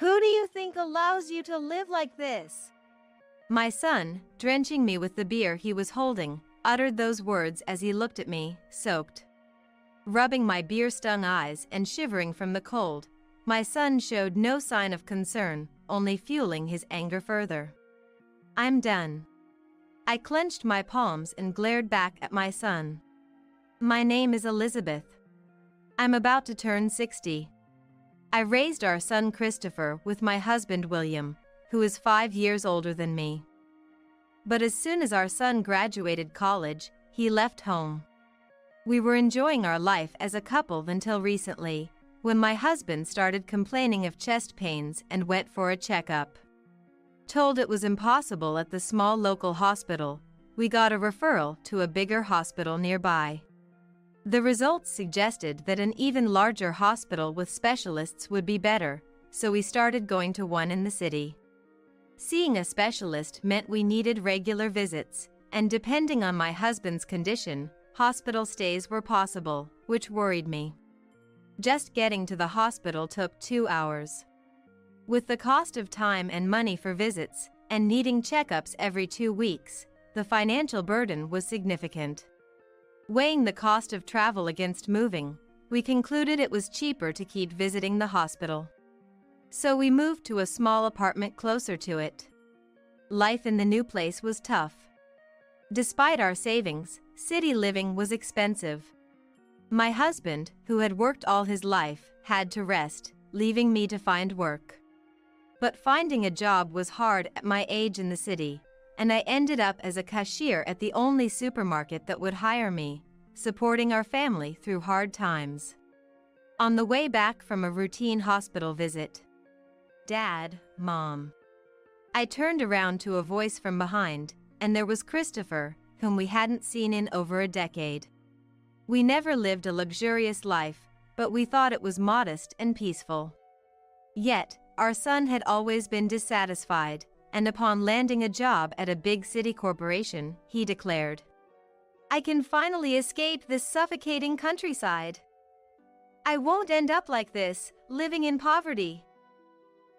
Who do you think allows you to live like this? My son, drenching me with the beer he was holding, uttered those words as he looked at me, soaked. Rubbing my beer-stung eyes and shivering from the cold, my son showed no sign of concern, only fueling his anger further. I'm done. I clenched my palms and glared back at my son. My name is Elizabeth. I'm about to turn 60. I raised our son Christopher with my husband William, who is 5 years older than me. But as soon as our son graduated college, he left home. We were enjoying our life as a couple until recently, when my husband started complaining of chest pains and went for a checkup. Told it was impossible at the small local hospital, we got a referral to a bigger hospital nearby. The results suggested that an even larger hospital with specialists would be better, so we started going to one in the city. Seeing a specialist meant we needed regular visits, and depending on my husband's condition, hospital stays were possible, which worried me. Just getting to the hospital took 2 hours. With the cost of time and money for visits, and needing checkups every 2 weeks, the financial burden was significant. Weighing the cost of travel against moving, we concluded it was cheaper to keep visiting the hospital. So we moved to a small apartment closer to it. Life in the new place was tough. Despite our savings, city living was expensive. My husband, who had worked all his life, had to rest, leaving me to find work. But finding a job was hard at my age in the city, and I ended up as a cashier at the only supermarket that would hire me, supporting our family through hard times. On the way back from a routine hospital visit, Dad, Mom. I turned around to a voice from behind, and there was Christopher, whom we hadn't seen in over a decade. We never lived a luxurious life, but we thought it was modest and peaceful. Yet, our son had always been dissatisfied, and upon landing a job at a big city corporation, he declared, "I can finally escape this suffocating countryside. I won't end up like this, living in poverty.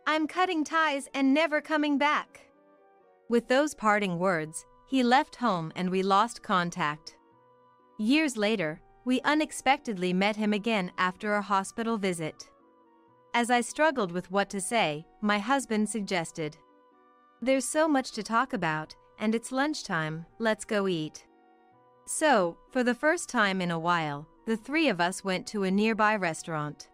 I'm cutting ties and never coming back." With those parting words, he left home and we lost contact. Years later, we unexpectedly met him again after a hospital visit. As I struggled with what to say, my husband suggested, "There's so much to talk about, and it's lunchtime, let's go eat." So, for the first time in a while, the three of us went to a nearby restaurant.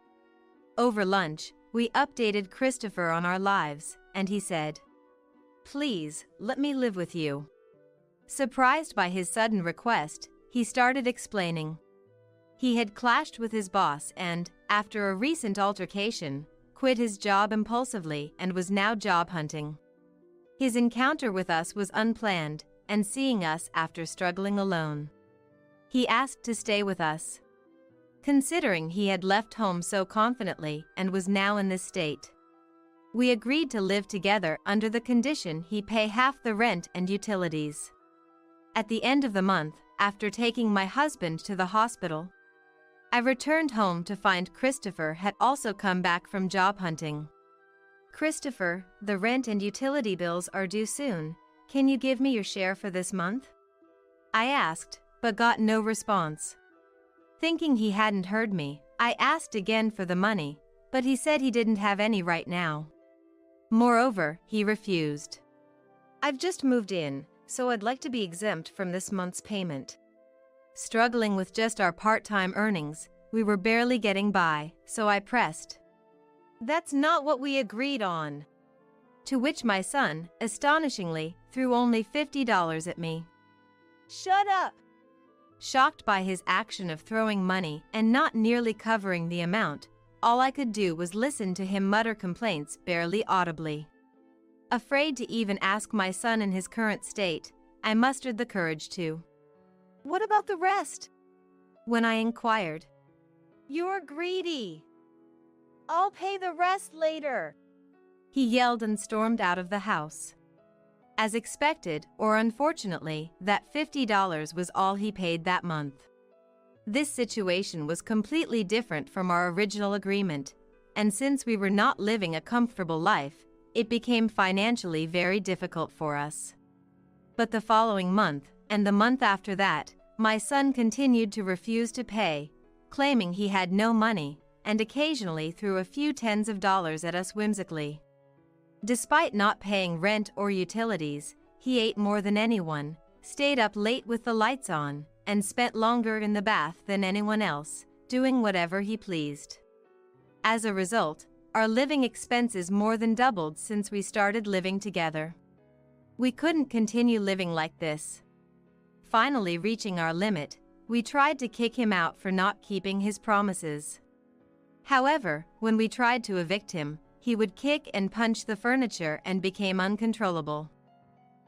Over lunch, we updated Christopher on our lives, and he said, "Please, let me live with you." Surprised by his sudden request, he started explaining. He had clashed with his boss and, after a recent altercation, quit his job impulsively and was now job hunting. His encounter with us was unplanned, and seeing us after struggling alone, he asked to stay with us. Considering he had left home so confidently and was now in this state, we agreed to live together under the condition he pay half the rent and utilities. At the end of the month, after taking my husband to the hospital, I returned home to find Christopher had also come back from job hunting. "Christopher, the rent and utility bills are due soon. Can you give me your share for this month?" I asked, but got no response. Thinking he hadn't heard me, I asked again for the money, but he said he didn't have any right now. Moreover, he refused. "I've just moved in, so I'd like to be exempt from this month's payment." Struggling with just our part-time earnings, we were barely getting by, so I pressed, "That's not what we agreed on." To which my son, astonishingly, threw only $50 at me. "Shut up!" Shocked by his action of throwing money and not nearly covering the amount, all I could do was listen to him mutter complaints barely audibly. Afraid to even ask my son in his current state, I mustered the courage to, "What about the rest?" When I inquired, "You're greedy. I'll pay the rest later," he yelled and stormed out of the house. As expected, or unfortunately, that $50 was all he paid that month. This situation was completely different from our original agreement, and since we were not living a comfortable life, it became financially very difficult for us. But the following month, and the month after that, my son continued to refuse to pay, claiming he had no money, and occasionally threw a few tens of dollars at us whimsically. Despite not paying rent or utilities, he ate more than anyone, stayed up late with the lights on, and spent longer in the bath than anyone else, doing whatever he pleased. As a result, our living expenses more than doubled since we started living together. We couldn't continue living like this. Finally reaching our limit, we tried to kick him out for not keeping his promises. However, when we tried to evict him, he would kick and punch the furniture and became uncontrollable.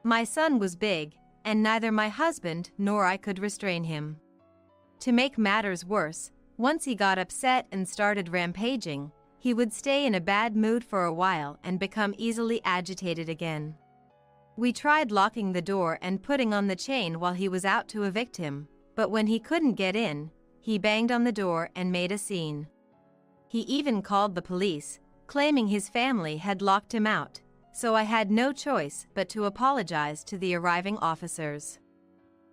My son was big, and neither my husband nor I could restrain him. To make matters worse, once he got upset and started rampaging, he would stay in a bad mood for a while and become easily agitated again. We tried locking the door and putting on the chain while he was out to evict him, but when he couldn't get in, he banged on the door and made a scene. He even called the police, claiming his family had locked him out, so I had no choice but to apologize to the arriving officers.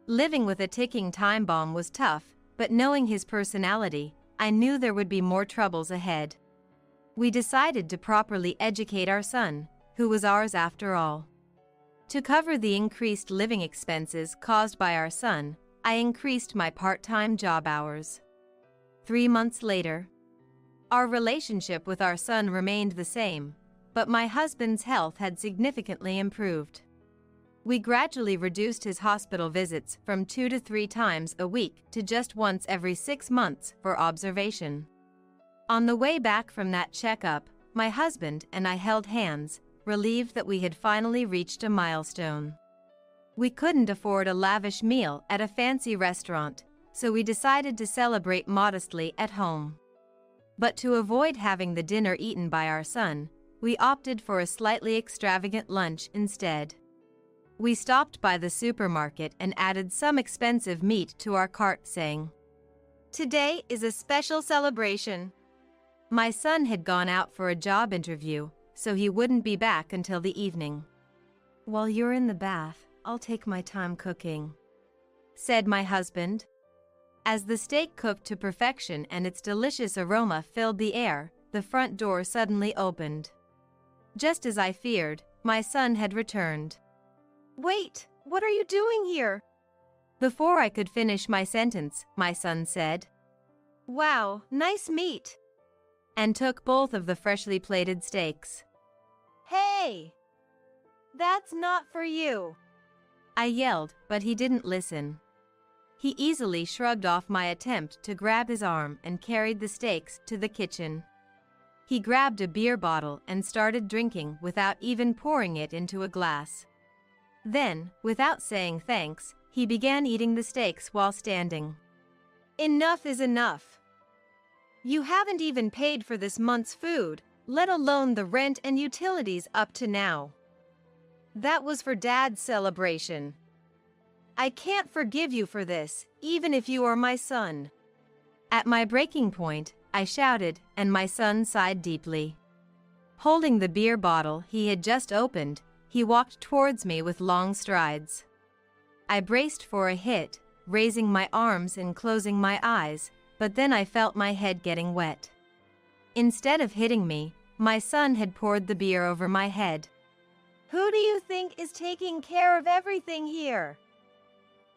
Living with a ticking time bomb was tough, but knowing his personality, I knew there would be more troubles ahead. We decided to properly educate our son, who was ours after all. To cover the increased living expenses caused by our son, I increased my part-time job hours. 3 months later, our relationship with our son remained the same, but my husband's health had significantly improved. We gradually reduced his hospital visits from 2 to 3 times a week to just once every 6 months for observation. On the way back from that checkup, my husband and I held hands, relieved that we had finally reached a milestone. We couldn't afford a lavish meal at a fancy restaurant, so we decided to celebrate modestly at home. But to avoid having the dinner eaten by our son, we opted for a slightly extravagant lunch instead. We stopped by the supermarket and added some expensive meat to our cart, saying, "Today is a special celebration." My son had gone out for a job interview, so he wouldn't be back until the evening. "While you're in the bath, I'll take my time cooking," said my husband. As the steak cooked to perfection and its delicious aroma filled the air, the front door suddenly opened. Just as I feared, my son had returned. "Wait, what are you doing here?" Before I could finish my sentence, my son said, "Wow, nice meat," and took both of the freshly plated steaks. "Hey! That's not for you," I yelled, but he didn't listen. He easily shrugged off my attempt to grab his arm and carried the steaks to the kitchen. He grabbed a beer bottle and started drinking without even pouring it into a glass. Then, without saying thanks, he began eating the steaks while standing. "Enough is enough. You haven't even paid for this month's food, let alone the rent and utilities up to now. That was for Dad's celebration. I can't forgive you for this, even if you are my son." At my breaking point, I shouted, and my son sighed deeply. Holding the beer bottle he had just opened, he walked towards me with long strides. I braced for a hit, raising my arms and closing my eyes, but then I felt my head getting wet. Instead of hitting me, my son had poured the beer over my head. "Who do you think is taking care of everything here?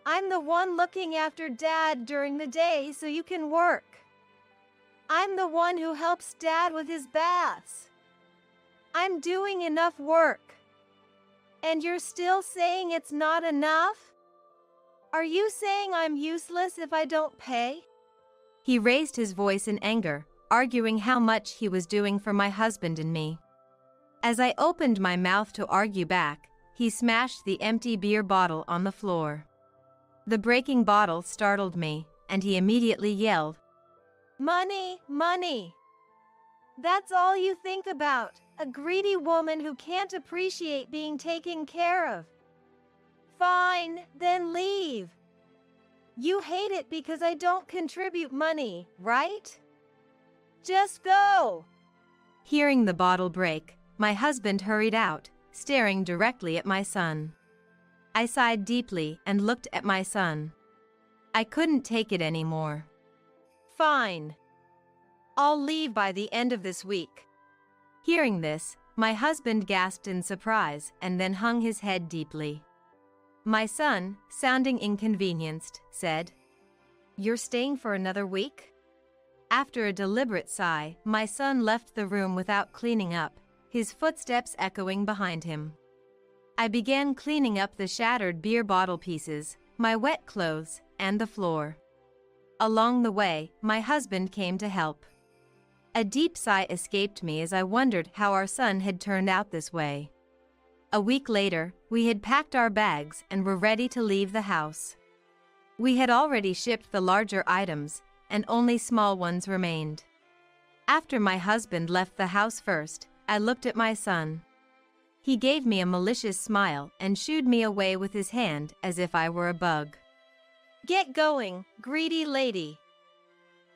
I'm the one looking after Dad during the day so you can work. I'm the one who helps Dad with his baths. I'm doing enough work. And you're still saying it's not enough? Are you saying I'm useless if I don't pay?" He raised his voice in anger, arguing how much he was doing for my husband and me. As I opened my mouth to argue back, he smashed the empty beer bottle on the floor. The breaking bottle startled me, and he immediately yelled, "Money, money. That's all you think about, a greedy woman who can't appreciate being taken care of. Fine, then leave. You hate it because I don't contribute money, right? Just go." Hearing the bottle break, my husband hurried out, staring directly at my son. I sighed deeply and looked at my son. I couldn't take it anymore. Fine. I'll leave by the end of this week. Hearing this, my husband gasped in surprise and then hung his head deeply. My son, sounding inconvenienced, said, "You're staying for another week?" After a deliberate sigh, my son left the room without cleaning up, his footsteps echoing behind him. I began cleaning up the shattered beer bottle pieces, my wet clothes, and the floor. Along the way, my husband came to help. A deep sigh escaped me as I wondered how our son had turned out this way. A week later, we had packed our bags and were ready to leave the house. We had already shipped the larger items, and only small ones remained. After my husband left the house first, I looked at my son. He gave me a malicious smile and shooed me away with his hand as if I were a bug. Get going, greedy lady.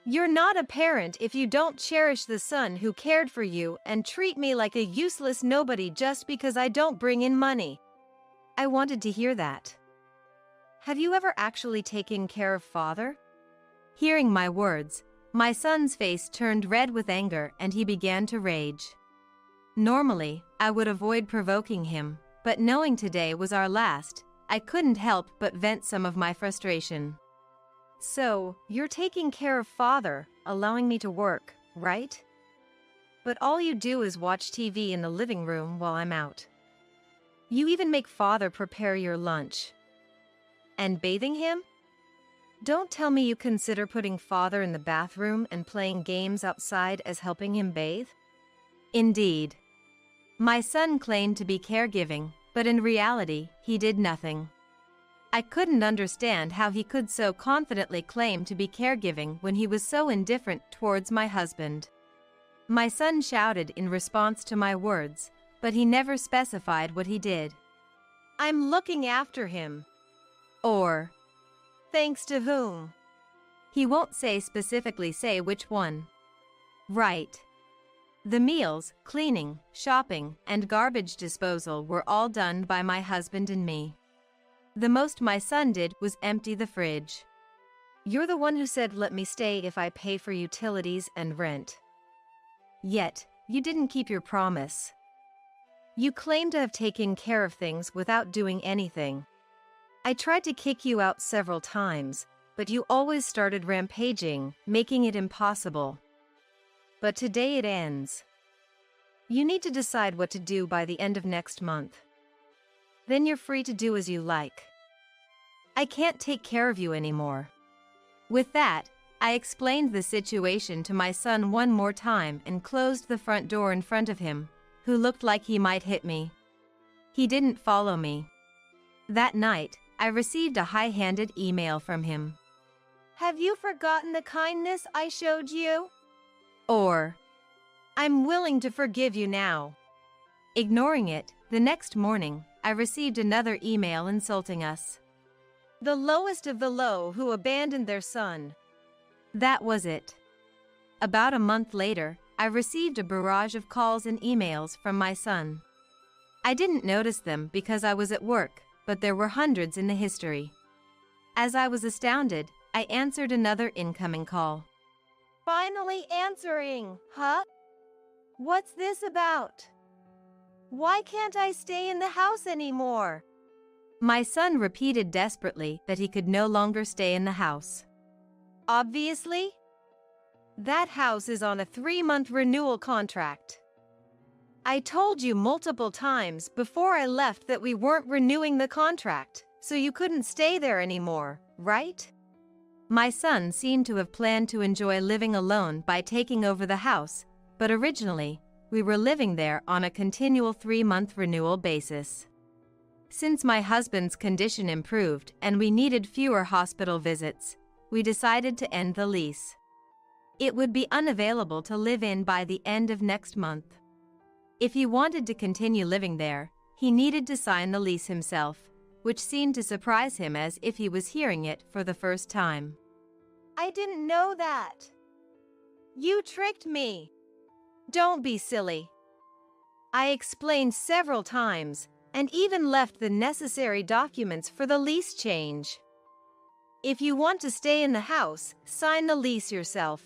You're not a parent if you don't cherish the son who cared for you and treat me like a useless nobody just because I don't bring in money. I wanted to hear that. Have you ever actually taken care of father? Hearing my words, my son's face turned red with anger and he began to rage. Normally, I would avoid provoking him, but knowing today was our last, I couldn't help but vent some of my frustration. So, you're taking care of father, allowing me to work, right? But all you do is watch TV in the living room while I'm out. You even make father prepare your lunch. And bathing him? Don't tell me you consider putting father in the bathroom and playing games outside as helping him bathe? Indeed. My son claimed to be caregiving, but in reality, he did nothing. I couldn't understand how he could so confidently claim to be caregiving when he was so indifferent towards my husband. My son shouted in response to my words, but he never specified what he did. I'm looking after him. Or, thanks to whom? He won't specifically say which one. Right. The meals, cleaning, shopping, and garbage disposal were all done by my husband and me. The most my son did was empty the fridge. You're the one who said let me stay if I pay for utilities and rent. Yet, you didn't keep your promise. You claim to have taken care of things without doing anything. I tried to kick you out several times, but you always started rampaging, making it impossible. But today it ends. You need to decide what to do by the end of next month. Then you're free to do as you like. I can't take care of you anymore. With that, I explained the situation to my son one more time and closed the front door in front of him, who looked like he might hit me. He didn't follow me. That night, I received a high-handed email from him. Have you forgotten the kindness I showed you? Or, I'm willing to forgive you now. Ignoring it, the next morning, I received another email insulting us. The lowest of the low who abandoned their son. That was it. About a month later, I received a barrage of calls and emails from my son. I didn't notice them because I was at work, but there were hundreds in the history. As I was astounded, I answered another incoming call. Finally answering, huh? What's this about? Why can't I stay in the house anymore? My son repeated desperately that he could no longer stay in the house. Obviously, that house is on a 3-month renewal contract. I told you multiple times before I left that we weren't renewing the contract, so you couldn't stay there anymore, right? My son seemed to have planned to enjoy living alone by taking over the house, but originally, we were living there on a continual 3-month renewal basis. Since my husband's condition improved and we needed fewer hospital visits, we decided to end the lease. It would be unavailable to live in by the end of next month. If he wanted to continue living there, he needed to sign the lease himself, which seemed to surprise him as if he was hearing it for the first time. I didn't know that. You tricked me. Don't be silly. I explained several times, and even left the necessary documents for the lease change. If you want to stay in the house, sign the lease yourself.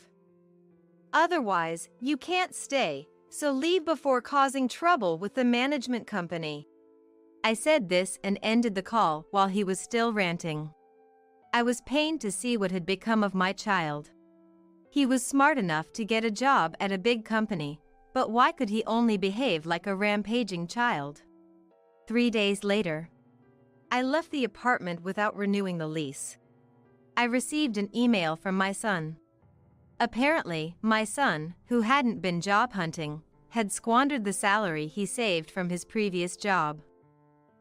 Otherwise, you can't stay, so leave before causing trouble with the management company. I said this and ended the call while he was still ranting. I was pained to see what had become of my child. He was smart enough to get a job at a big company, but why could he only behave like a rampaging child? 3 days later, I left the apartment without renewing the lease. I received an email from my son. Apparently, my son, who hadn't been job hunting, had squandered the salary he saved from his previous job.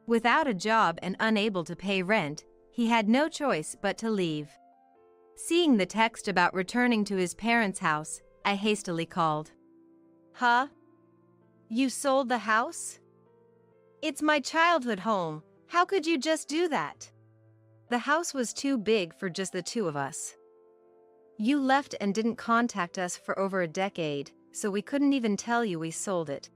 Without a job and unable to pay rent, he had no choice but to leave. Seeing the text about returning to his parents' house, I hastily called. Huh? You sold the house? It's my childhood home. How could you just do that? The house was too big for just the two of us. You left and didn't contact us for over a decade, so we couldn't even tell you we sold it.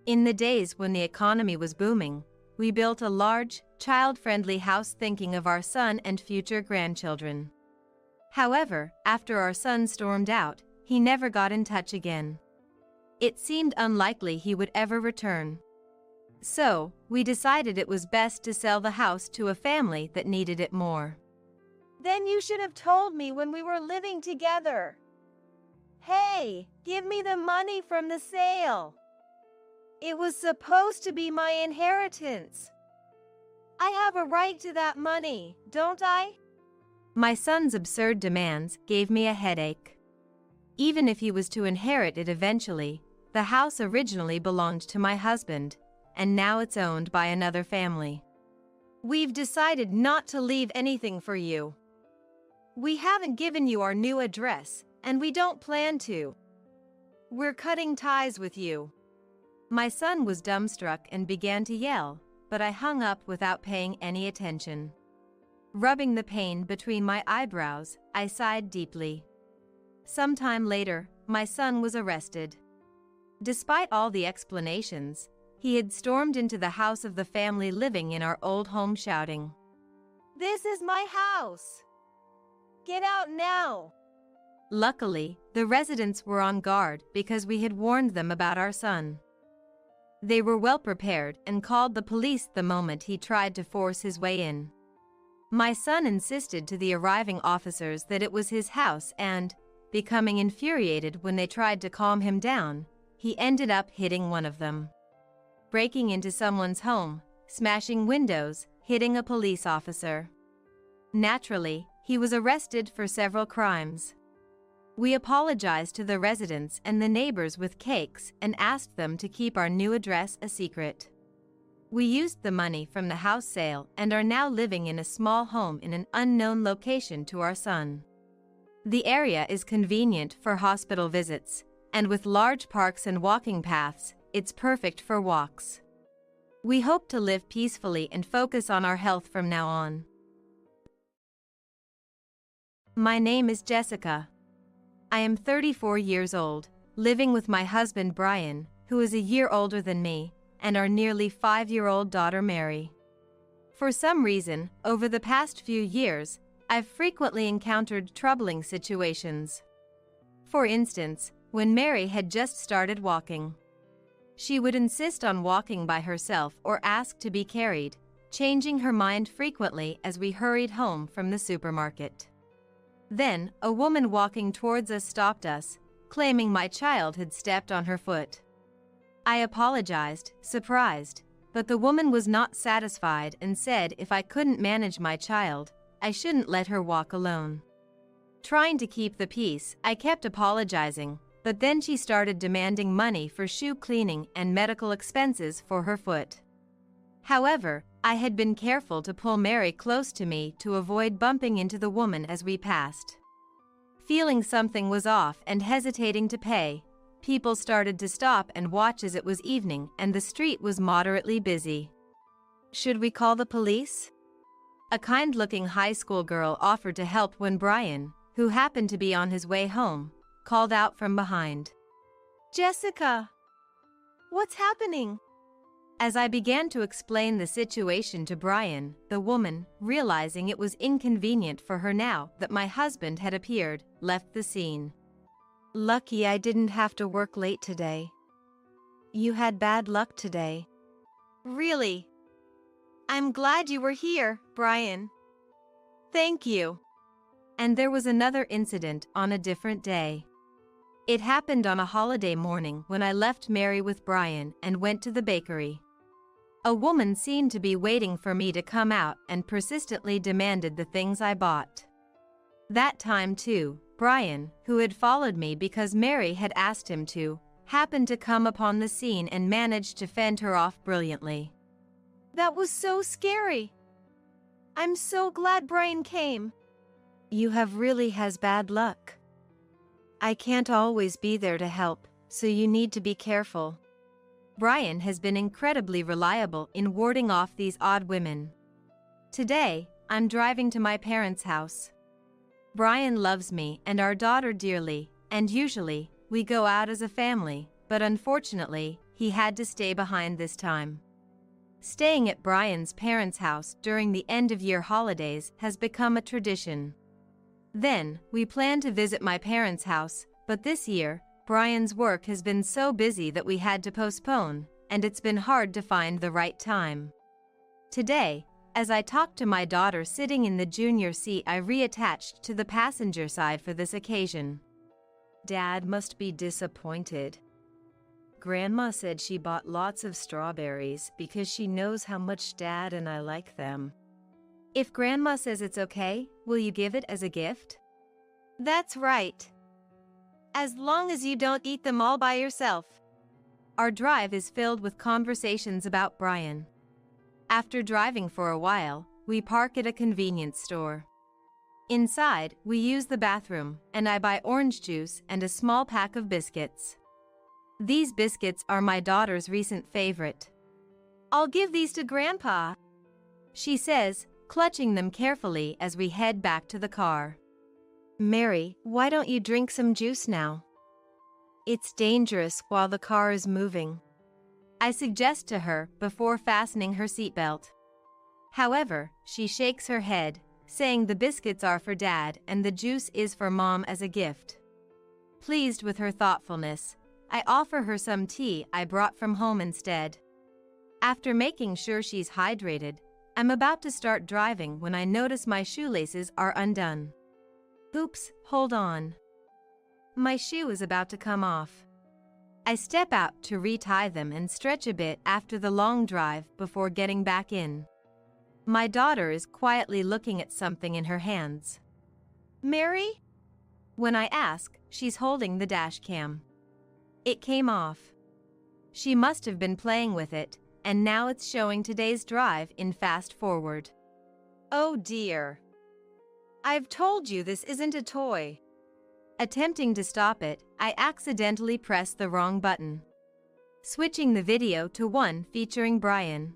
In the days when the economy was booming, we built a large, child-friendly house thinking of our son and future grandchildren. However, after our son stormed out, he never got in touch again. It seemed unlikely he would ever return. So, we decided it was best to sell the house to a family that needed it more. Then you should have told me when we were living together. Hey, give me the money from the sale. It was supposed to be my inheritance. I have a right to that money, don't I? My son's absurd demands gave me a headache. Even if he was to inherit it eventually, the house originally belonged to my husband, and now it's owned by another family. We've decided not to leave anything for you. We haven't given you our new address, and we don't plan to. We're cutting ties with you. My son was dumbstruck and began to yell, but I hung up without paying any attention. Rubbing the pain between my eyebrows, I sighed deeply. Sometime later, my son was arrested. Despite all the explanations, he had stormed into the house of the family living in our old home shouting, "This is my house! Get out now!" Luckily, the residents were on guard because we had warned them about our son. They were well prepared and called the police the moment he tried to force his way in. My son insisted to the arriving officers that it was his house and, becoming infuriated when they tried to calm him down, he ended up hitting one of them. Breaking into someone's home, smashing windows, hitting a police officer. Naturally, he was arrested for several crimes. We apologized to the residents and the neighbors with cakes and asked them to keep our new address a secret. We used the money from the house sale and are now living in a small home in an unknown location to our son. The area is convenient for hospital visits, and with large parks and walking paths, it's perfect for walks. We hope to live peacefully and focus on our health from now on. My name is Jessica. I am 34 years old, living with my husband Brian, who is a year older than me, and our nearly 5-year-old daughter Mary. For some reason, over the past few years, I've frequently encountered troubling situations. For instance, when Mary had just started walking. She would insist on walking by herself or ask to be carried, changing her mind frequently as we hurried home from the supermarket. Then, a woman walking towards us stopped us, claiming my child had stepped on her foot. I apologized, surprised, but the woman was not satisfied and said if I couldn't manage my child, I shouldn't let her walk alone. Trying to keep the peace, I kept apologizing, but then she started demanding money for shoe cleaning and medical expenses for her foot. However, I had been careful to pull Mary close to me to avoid bumping into the woman as we passed. Feeling something was off and hesitating to pay, people started to stop and watch as it was evening and the street was moderately busy. Should we call the police? A kind-looking high school girl offered to help when Brian, who happened to be on his way home, called out from behind. Jessica, what's happening? As I began to explain the situation to Brian, the woman, realizing it was inconvenient for her now that my husband had appeared, left the scene. Lucky I didn't have to work late today. You had bad luck today. Really? I'm glad you were here, Brian. Thank you. And there was another incident on a different day. It happened on a holiday morning when I left Mary with Brian and went to the bakery. A woman seemed to be waiting for me to come out and persistently demanded the things I bought. That time too, Brian, who had followed me because Mary had asked him to, happened to come upon the scene and managed to fend her off brilliantly. That was so scary. I'm so glad Brian came. You have really has bad luck. I can't always be there to help, so you need to be careful. Brian has been incredibly reliable in warding off these odd women. Today, I'm driving to my parents' house. Brian loves me and our daughter dearly, and usually, we go out as a family, but unfortunately, he had to stay behind this time. Staying at Brian's parents' house during the end-of-year holidays has become a tradition. Then, we plan to visit my parents' house, but this year, Brian's work has been so busy that we had to postpone, and it's been hard to find the right time. Today, as I talked to my daughter sitting in the junior seat, I reattached to the passenger side for this occasion. Dad must be disappointed. Grandma said she bought lots of strawberries because she knows how much Dad and I like them. If Grandma says it's okay, will you give it as a gift? That's right. As long as you don't eat them all by yourself. Our drive is filled with conversations about Brian. After driving for a while, we park at a convenience store. Inside, we use the bathroom, and I buy orange juice and a small pack of biscuits. These biscuits are my daughter's recent favorite. I'll give these to Grandpa, she says, clutching them carefully as we head back to the car. Mary, why don't you drink some juice now? It's dangerous while the car is moving, I suggest to her before fastening her seatbelt. However, she shakes her head, saying the biscuits are for Dad and the juice is for Mom as a gift. Pleased with her thoughtfulness, I offer her some tea I brought from home instead. After making sure she's hydrated, I'm about to start driving when I notice my shoelaces are undone. Oops, hold on. My shoe is about to come off. I step out to retie them and stretch a bit after the long drive before getting back in. My daughter is quietly looking at something in her hands. Mary? When I ask, she's holding the dash cam. It came off. She must have been playing with it, and now it's showing today's drive in fast forward. Oh dear. I've told you this isn't a toy. Attempting to stop it, I accidentally press the wrong button. Switching the video to one featuring Brian.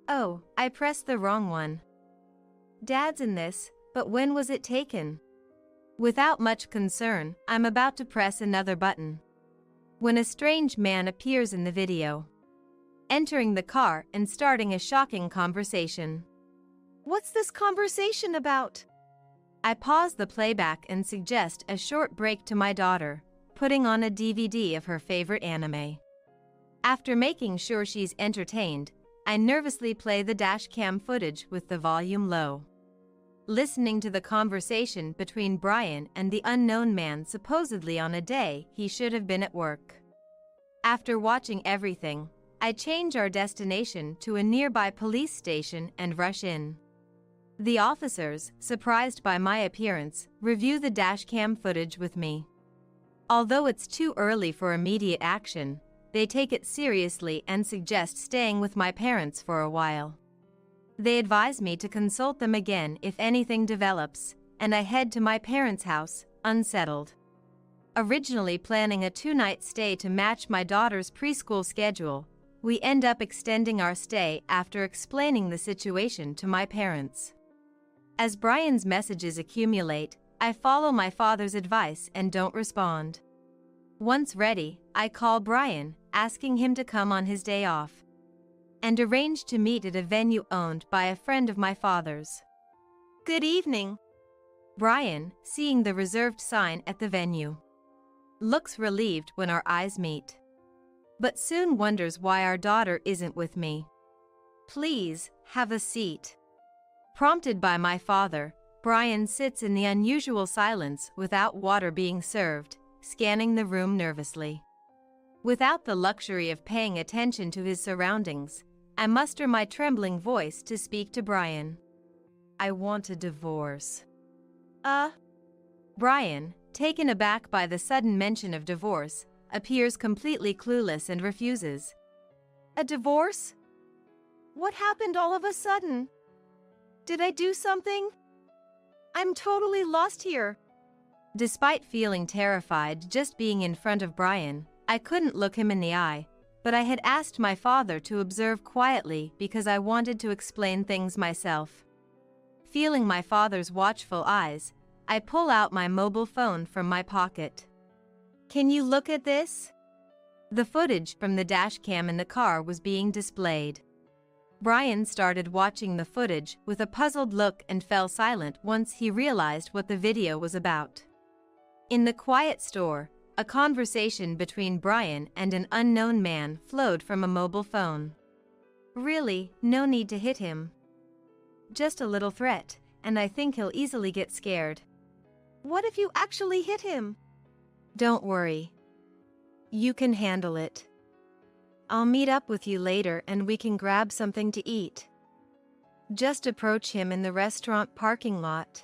Oh, I pressed the wrong one. Dad's in this, but when was it taken? Without much concern, I'm about to press another button, when a strange man appears in the video, entering the car and starting a shocking conversation. What's this conversation about? I pause the playback and suggest a short break to my daughter, putting on a DVD of her favorite anime. After making sure she's entertained, I nervously play the dash cam footage with the volume low. Listening to the conversation between Brian and the unknown man supposedly on a day he should have been at work. After watching everything, I change our destination to a nearby police station and rush in. The officers, surprised by my appearance, review the dashcam footage with me. Although it's too early for immediate action, they take it seriously and suggest staying with my parents for a while. They advise me to consult them again if anything develops, and I head to my parents' house, unsettled. Originally planning a 2-night stay to match my daughter's preschool schedule, we end up extending our stay after explaining the situation to my parents. As Brian's messages accumulate, I follow my father's advice and don't respond. Once ready, I call Brian, asking him to come on his day off, and arranged to meet at a venue owned by a friend of my father's. Good evening. Brian, seeing the reserved sign at the venue, looks relieved when our eyes meet, but soon wonders why our daughter isn't with me. Please, have a seat. Prompted by my father, Brian sits in the unusual silence without water being served, scanning the room nervously. Without the luxury of paying attention to his surroundings, I muster my trembling voice to speak to Brian. I want a divorce. Brian, taken aback by the sudden mention of divorce, appears completely clueless and refuses. A divorce? What happened all of a sudden? Did I do something? I'm totally lost here. Despite feeling terrified just being in front of Brian, I couldn't look him in the eye, but I had asked my father to observe quietly because I wanted to explain things myself. Feeling my father's watchful eyes, I pull out my mobile phone from my pocket. Can you look at this? The footage from the dash cam in the car was being displayed. Brian started watching the footage with a puzzled look and fell silent once he realized what the video was about. In the quiet store, a conversation between Brian and an unknown man flowed from a mobile phone. Really, no need to hit him. Just a little threat, and I think he'll easily get scared. What if you actually hit him? Don't worry. You can handle it. I'll meet up with you later and we can grab something to eat. Just approach him in the restaurant parking lot.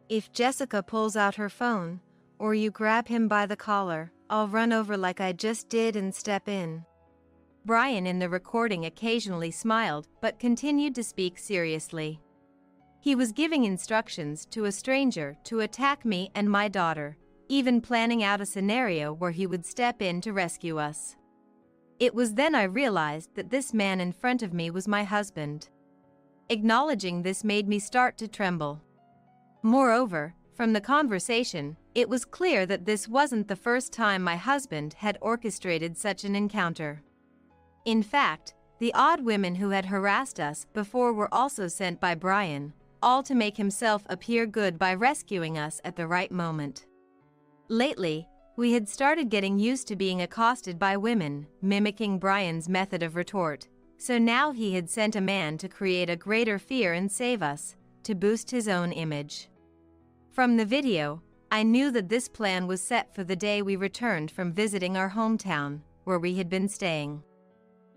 If Jessica pulls out her phone, or you grab him by the collar, I'll run over like I just did and step in. Brian in the recording occasionally smiled but continued to speak seriously. He was giving instructions to a stranger to attack me and my daughter, even planning out a scenario where he would step in to rescue us. It was then I realized that this man in front of me was my husband. Acknowledging this made me start to tremble. Moreover, from the conversation, it was clear that this wasn't the first time my husband had orchestrated such an encounter. In fact, the odd women who had harassed us before were also sent by Brian, all to make himself appear good by rescuing us at the right moment. Lately, we had started getting used to being accosted by women, mimicking Brian's method of retort, so now he had sent a man to create a greater fear and save us, to boost his own image. From the video, I knew that this plan was set for the day we returned from visiting our hometown, where we had been staying.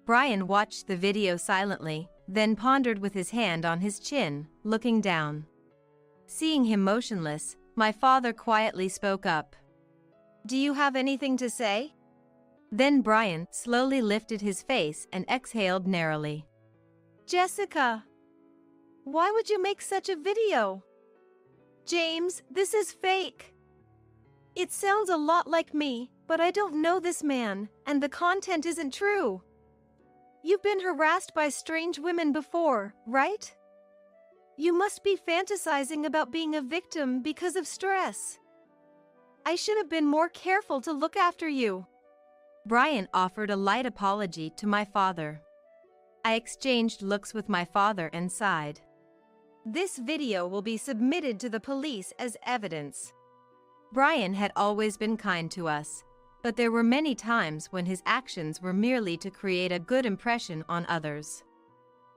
Brian watched the video silently, then pondered with his hand on his chin, looking down. Seeing him motionless, my father quietly spoke up. Do you have anything to say? Then Brian slowly lifted his face and exhaled narrowly. Jessica, why would you make such a video? James, this is fake. It sounds a lot like me, but I don't know this man, and the content isn't true. You've been harassed by strange women before, right? You must be fantasizing about being a victim because of stress. I should have been more careful to look after you. Brian offered a light apology to my father. I exchanged looks with my father and sighed. This video will be submitted to the police as evidence. Brian had always been kind to us, but there were many times when his actions were merely to create a good impression on others.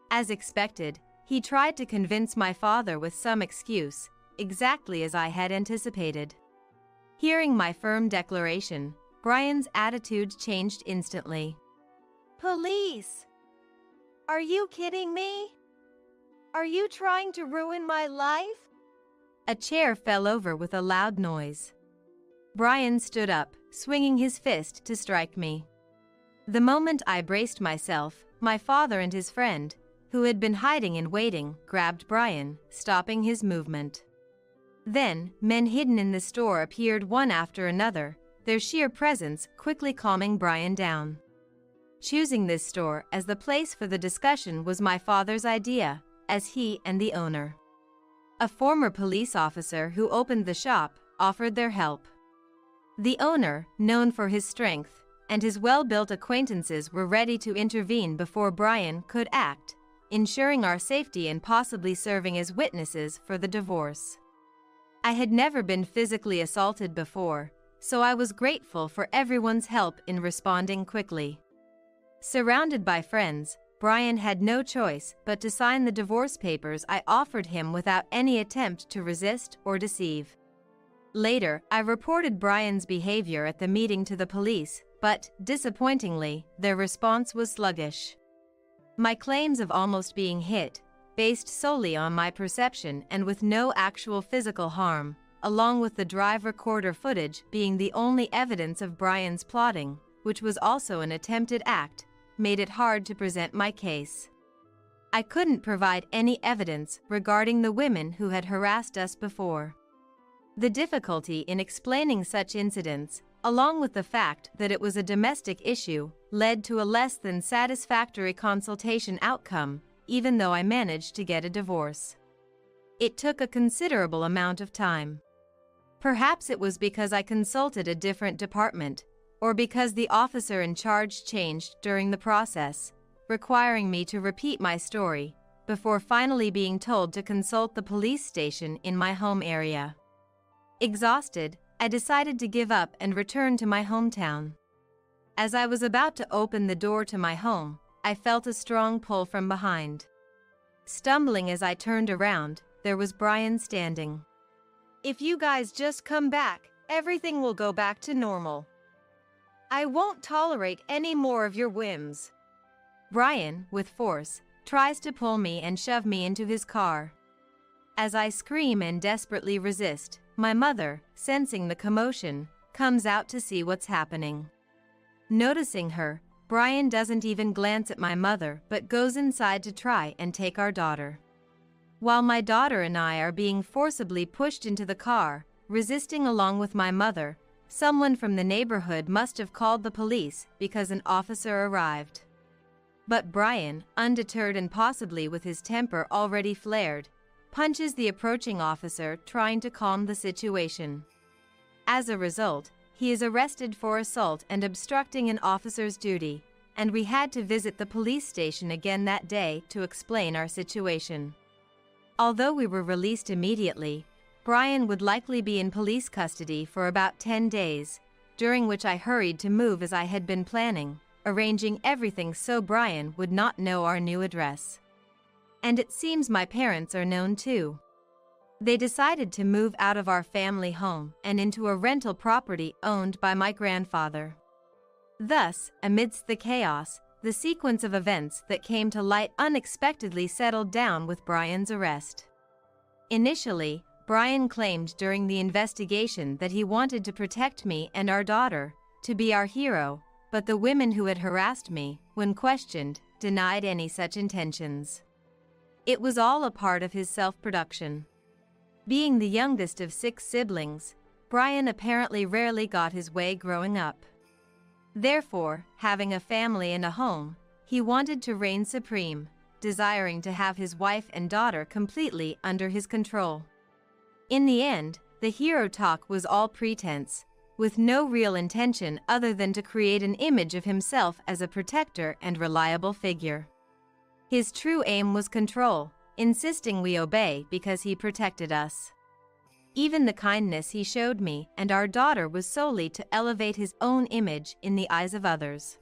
As expected, he tried to convince my father with some excuse, exactly as I had anticipated. Hearing my firm declaration, Brian's attitude changed instantly. Police! Are you kidding me? Are you trying to ruin my life? A chair fell over with a loud noise. Brian stood up, swinging his fist to strike me. The moment I braced myself, my father and his friend, who had been hiding and waiting, grabbed Brian, stopping his movement. Then, men hidden in the store appeared one after another, their sheer presence quickly calming Brian down. Choosing this store as the place for the discussion was my father's idea, as he and the owner, a former police officer who opened the shop, offered their help. The owner, known for his strength, and his well-built acquaintances were ready to intervene before Brian could act, ensuring our safety and possibly serving as witnesses for the divorce. I had never been physically assaulted before, so I was grateful for everyone's help in responding quickly. Surrounded by friends, Brian had no choice but to sign the divorce papers I offered him without any attempt to resist or deceive. Later, I reported Brian's behavior at the meeting to the police, but, disappointingly, their response was sluggish. My claims of almost being hit, based solely on my perception and with no actual physical harm, along with the drive recorder footage being the only evidence of Brian's plotting, which was also an attempted act, made it hard to present my case. I couldn't provide any evidence regarding the women who had harassed us before. The difficulty in explaining such incidents, along with the fact that it was a domestic issue, led to a less than satisfactory consultation outcome, even though I managed to get a divorce. It took a considerable amount of time. Perhaps it was because I consulted a different department, or because the officer in charge changed during the process, requiring me to repeat my story, before finally being told to consult the police station in my home area. Exhausted, I decided to give up and return to my hometown. As I was about to open the door to my home, I felt a strong pull from behind. Stumbling as I turned around, there was Brian standing. If you guys just come back, everything will go back to normal. I won't tolerate any more of your whims. Brian, with force, tries to pull me and shove me into his car. As I scream and desperately resist, my mother, sensing the commotion, comes out to see what's happening. Noticing her, Brian doesn't even glance at my mother but goes inside to try and take our daughter. While my daughter and I are being forcibly pushed into the car, resisting along with my mother, someone from the neighborhood must have called the police because an officer arrived. But Brian, undeterred and possibly with his temper already flared, punches the approaching officer, trying to calm the situation. As a result, he is arrested for assault and obstructing an officer's duty, and we had to visit the police station again that day to explain our situation. Although we were released immediately, Brian would likely be in police custody for about 10 days, during which I hurried to move as I had been planning, arranging everything so Brian would not know our new address. And it seems my parents are known too. They decided to move out of our family home and into a rental property owned by my grandfather. Thus, amidst the chaos, the sequence of events that came to light unexpectedly settled down with Brian's arrest. Initially, Brian claimed during the investigation that he wanted to protect me and our daughter, to be our hero, but the women who had harassed me, when questioned, denied any such intentions. It was all a part of his self-production. Being the youngest of 6 siblings, Brian apparently rarely got his way growing up. Therefore, having a family and a home, he wanted to reign supreme, desiring to have his wife and daughter completely under his control. In the end, the hero talk was all pretense, with no real intention other than to create an image of himself as a protector and reliable figure. His true aim was control, insisting we obey because he protected us. Even the kindness he showed me and our daughter was solely to elevate his own image in the eyes of others.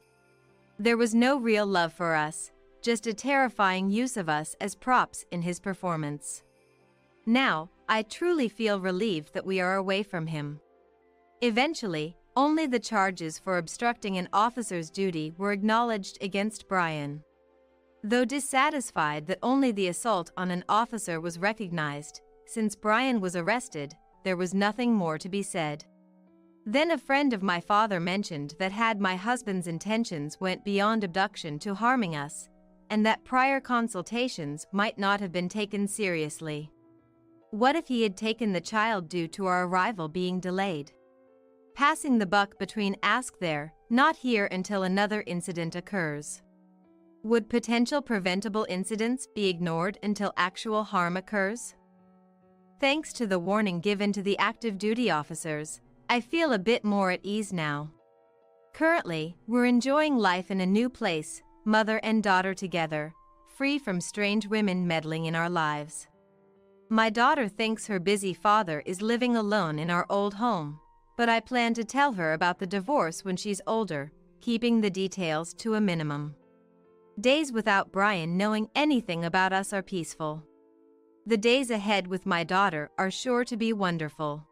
There was no real love for us, just a terrifying use of us as props in his performance. Now, I truly feel relieved that we are away from him. Eventually, only the charges for obstructing an officer's duty were acknowledged against Brian. Though dissatisfied that only the assault on an officer was recognized, since Brian was arrested, there was nothing more to be said. Then a friend of my father mentioned that had my husband's intentions went beyond abduction to harming us, and that prior consultations might not have been taken seriously. What if he had taken the child due to our arrival being delayed? Passing the buck between ask there, not here until another incident occurs. Would potential preventable incidents be ignored until actual harm occurs? Thanks to the warning given to the active duty officers, I feel a bit more at ease now. Currently, we're enjoying life in a new place, mother and daughter together, free from strange women meddling in our lives. My daughter thinks her busy father is living alone in our old home, but I plan to tell her about the divorce when she's older, keeping the details to a minimum. Days without Brian knowing anything about us are peaceful. The days ahead with my daughter are sure to be wonderful.